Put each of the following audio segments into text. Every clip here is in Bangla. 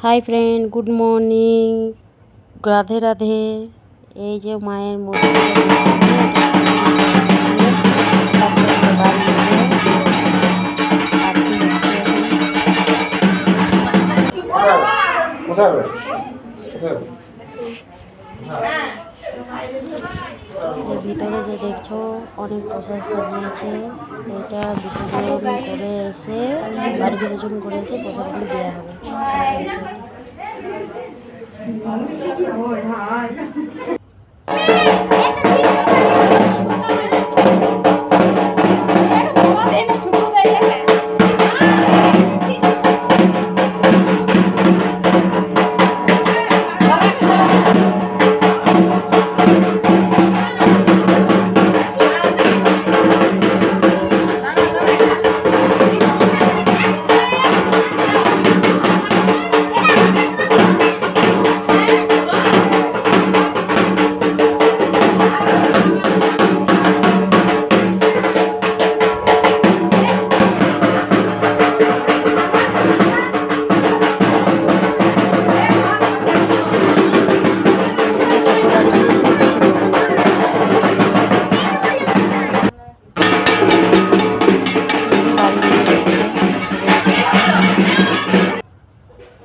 Hi friend, good morning, Radhe Radhe. এই যে মায়ের মূর্তি এর ভিতরে যে দেখছো অনেক প্রসাদ সাজিয়েছে। এটা বিসর্জন করে এসে বাড়ি বিসর্জন করে এসে প্রসাদগুলো দেওয়া হবে।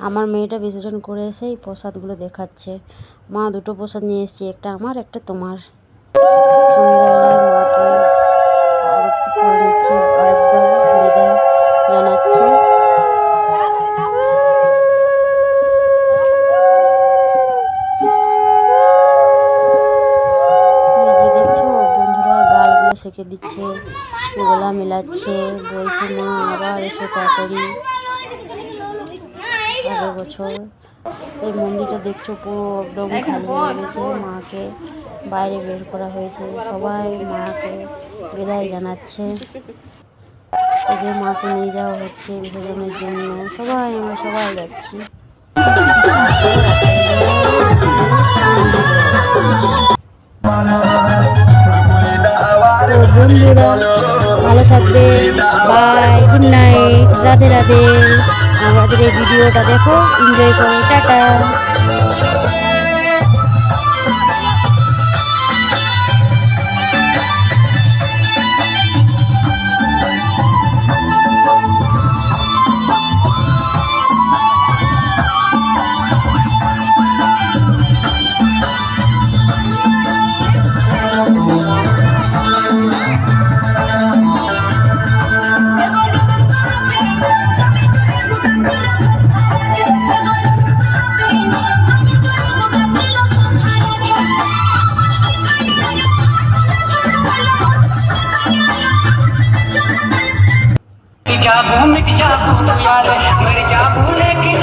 আমার মেয়েটা বিসর্জন করে এসে এই প্রসাদগুলো দেখাচ্ছে। মা দুটো প্রসাদ নিয়ে এসেছি, একটা আমার একটা তোমার। সন্ধ্যাবেলায় মাকে আরতি করে নিচ্ছে, আরেকবার বিদায় জানাচ্ছে। যে দেখছো বন্ধুরা গালগুলো সেঁকে দিচ্ছে, গলা মেলাচ্ছে, বলছে মা আবার এসো তাড়াতাড়ি। আগের বছর এই মন্দিরটা দেখছো পুরো একদম খালি হয়ে গেছে, মাকে বাইরে বের করা হয়েছে, সবাই মাকে বিদায় জানাচ্ছে। এই যে মাকে নিয়ে যাওয়া হচ্ছে বিসর্জনের জন্য, আমরা সবাই যাচ্ছি। বন্ধুরা ভালো থাকবে, bye, good night, Radhe Radhe. আমাদের এই ভিডিওটা দেখো, এনজয় করো, টাটা। मिट जाबू तू यार, मर जाबू लेकिन